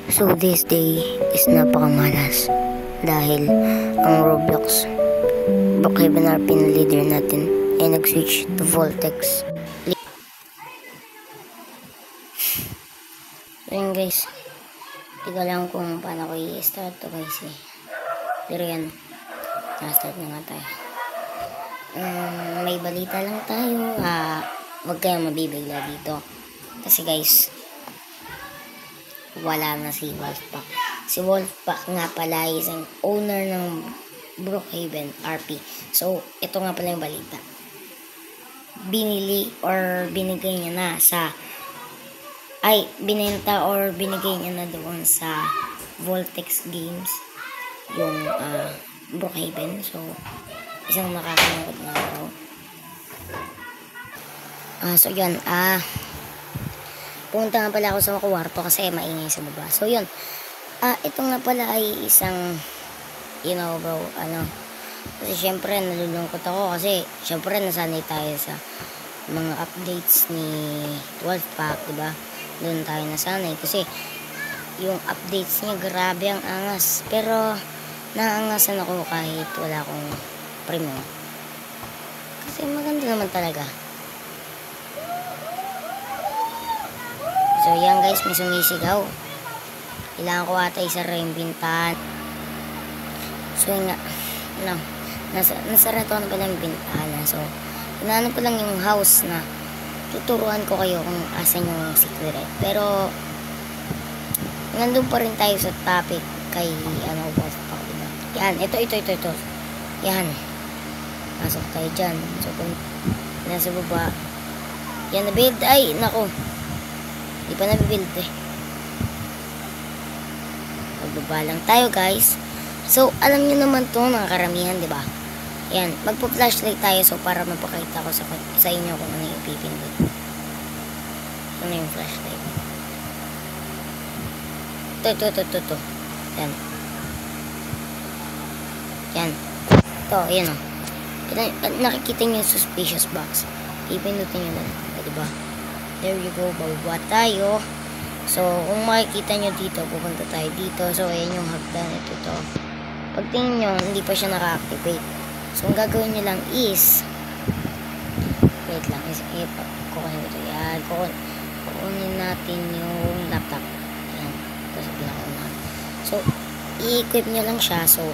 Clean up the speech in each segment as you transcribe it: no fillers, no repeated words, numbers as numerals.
So this day is napakamalas dahil ang Roblox Brookhaven RP na leader natin ay nag-switch to Voltex. So yun guys, tiga lang kung paano ko i-start to guys eh. Pero yan, na-start na nga tayo. May balita lang tayo, huwag kayong mabibigla dito. Kasi guys, wala na si Wolfpack. Si Wolfpack nga pala ay isang owner ng Brookhaven RP. So, ito nga pala yung balita. Binili or binigay niya na binenta or binigay niya na doon sa Voltex Games yung Brookhaven. So, isang nakakalungkot na araw. So, yun. Punta nga pala ako sa kwarto kasi maingay sa baba. So, yun. Ito nga pala ay isang, bro, kasi syempre, nalulungkot ako kasi syempre, nasanay tayo sa mga updates ni Wolfpack, diba? Doon tayo nasanay kasi yung updates niya, grabe ang angas. Pero, naangasan ako kahit wala akong premium. Kasi maganda naman talaga. So, yan guys, may sumisigaw. Kailangan ko ata isara yung bintahan. So, yun nga. Nasara to na pala yung bintana. So, inaano ko lang yung house na tuturuan ko kayo kung asan yung secret. Pero, nandun pa rin tayo sa topic kay, Wolfpack, diba? Yan, ito. Yan. Pasok tayo dyan. So, kung nasa baba, yan na build. Ay, nako. Di pa nabibuild eh. Magbaba lang tayo guys. So, alam nyo naman to mga karamihan, di ba? Yan, magpo-flashlight tayo so para mapakita ko sa inyo kung ano yung pipindot. Ano yung flashlight? Ito. Yan. Yan. Ito, yan o. Nakikita nyo yung suspicious box. Pipindutin nyo lang. Di ba? There you go, bababa tayo. So, kung makikita nyo dito, pupunta tayo dito. So, ayan yung hagdan. Ito. Pag tingin nyo, hindi pa siya naka-activate. So, ang gagawin nyo lang is, wait lang, kukunin ko ito. Yan, kukunin natin yung laptop. Yan, ito sa pinakauna. So, i-equip nyo lang siya. So,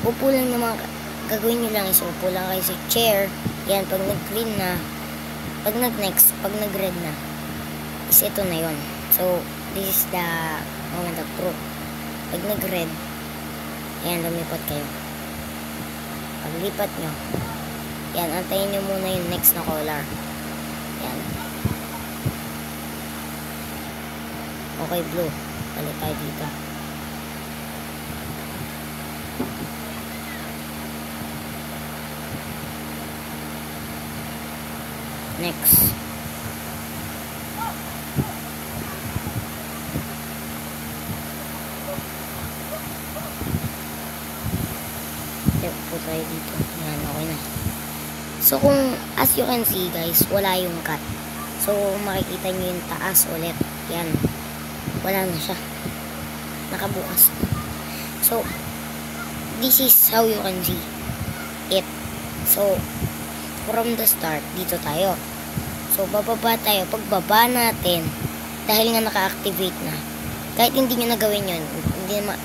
upo lang naman, gagawin nyo lang is, upo lang kayo sa chair. Yan, pag nag-green na, pag nag-red na, is ito na yon. So, this is the moment of truth. Pag nag-red, ayan, lumipat kayo. Pag lipat nyo, yan, antayin nyo muna yung next na color. Yan. Okay, blue. Balik tayo dito. Next. Po tayo dito. Yan, okay na. So, as you can see guys, wala yung cut. So, makikita nyo yung taas ulit. Yan. Wala na siya. Nakabukas. So, this is how you can see it. So, from the start, dito tayo. So, bababa tayo. Pagbaba natin, dahil nga naka-activate na, kahit hindi nyo nagawin yun,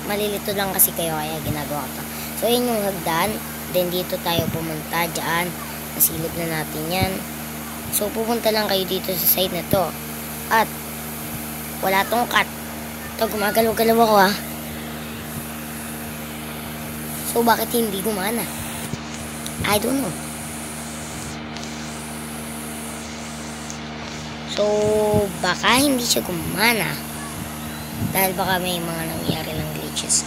malilito lang kasi kayo, kaya ginagawa ko. So, yun yung hagdan. Then, dito tayo pumunta. Diyan. Nasilip na natin yan. So, pupunta lang kayo dito sa side na to. At, wala tong cut. Ito, gumagalaw-galaw ako ha. So, bakit hindi gumana? I don't know. So, baka hindi siya gumana. Dahil baka may mga nangyari lang glitches.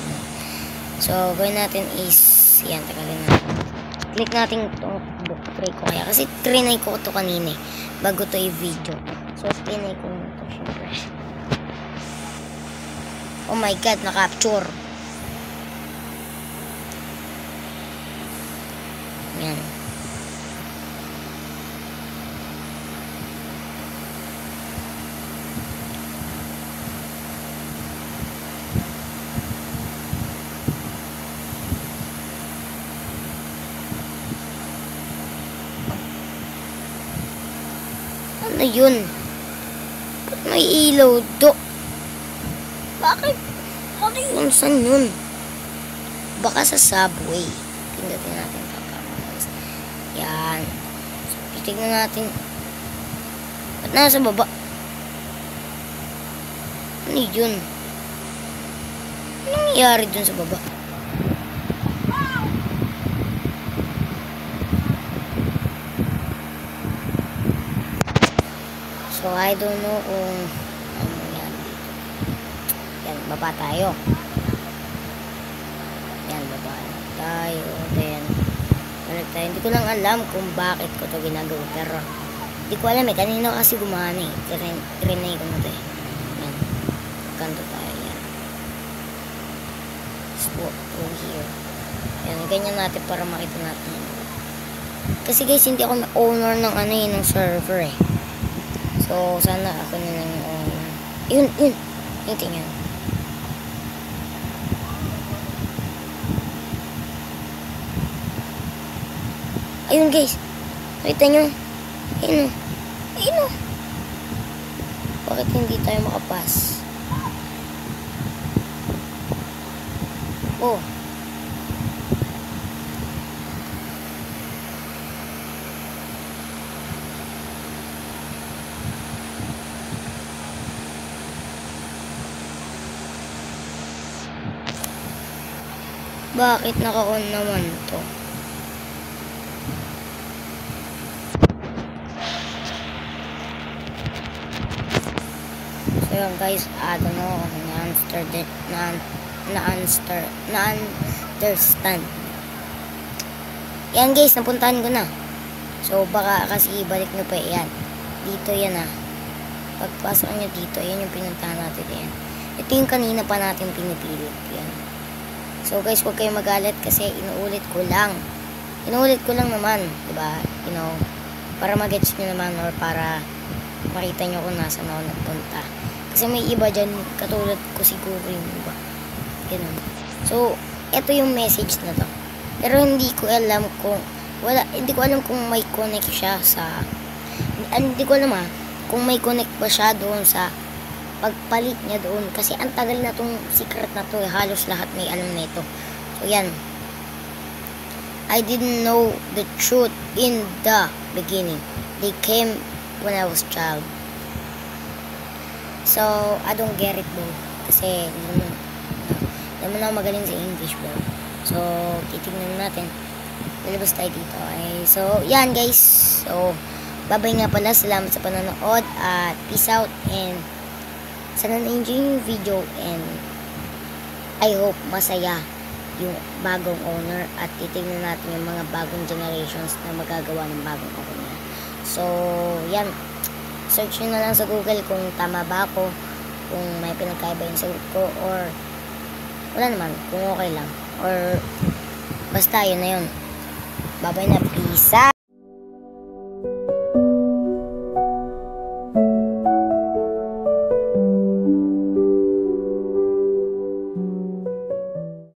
So, gawin natin is, yan, tagalin natin. Click natin itong book tray ko kaya. Kasi trinay ko ito kanina bago ito i-video. So, trinay ko ito, syempre. Oh my God, na-capture. Yan. Ano yun? Ba't may ilaw do? Bakit? Ano yun? Saan yun? Baka sa subway. Pindutin natin ito. Yan. So, titignan natin. Ba't nasa baba? Ano yun? Anong nangyari dun sa baba? So, I don't know kung ano yan dito. Yan, baba tayo. Yan, baba tayo. Then, balik tayo. Hindi ko lang alam kung bakit ko ito ginagawa. Pero, hindi ko alam eh. Kanina kasi gumana eh. Trinay ko na ito eh. Yan. Kanto tayo. Yan. Spot through here. Yan, ganyan natin para makita natin. Kasi guys, hindi ako owner ng ano eh, ng server eh. So, sana ako na lang yung owner. Yun. Tingnan. Ayun guys. Nakita nyo? Ayun o. Bakit hindi tayo makapas? Oh. Bakit naka-on naman to? So yun guys, I don't know kung na-understand. Yan guys, napuntahan ko na. So baka kasi ibalik nyo pa yan. Dito yan ah. Pagpasok nyo dito, yan yung pinuntahan natin yan. Ito yung kanina pa natin pinipilit. Yan. So guys, huwag kayong magalit kasi inuulit ko lang naman, diba? You know, para mag-gets nyo naman or para makita nyo kung nasa ako nagpunta. Kasi may iba dyan, katulad ko siguro yung iba. Ganun. So, ito yung message na to. Pero hindi ko alam kung may connect siya sa, hindi ko alam kung may connect ba siya doon sa pagpalit niya doon. Kasi ang tagal na tong secret na to eh. Halos lahat may alam na ito. So, yan. I didn't know the truth in the beginning. They came when I was child. So, I don't get it bro. Kasi, hindi naman ako magaling sa English bro. So, titignan natin. Lalabas tayo dito. Okay. So, yan guys. So, bye-bye nga pala. Salamat sa panonood. At peace out. And, sana na-enjoy yung video. And, I hope masaya yung bagong owner. At titignan natin yung mga bagong generations na magagawa ng bagong owner. So, yan. Search nyo na lang sa Google kung tama ba ako, kung may pinagkaiba yung sagot ko, or wala naman, kung okay lang. Or basta yun na yun. Bye-bye na. Peace out!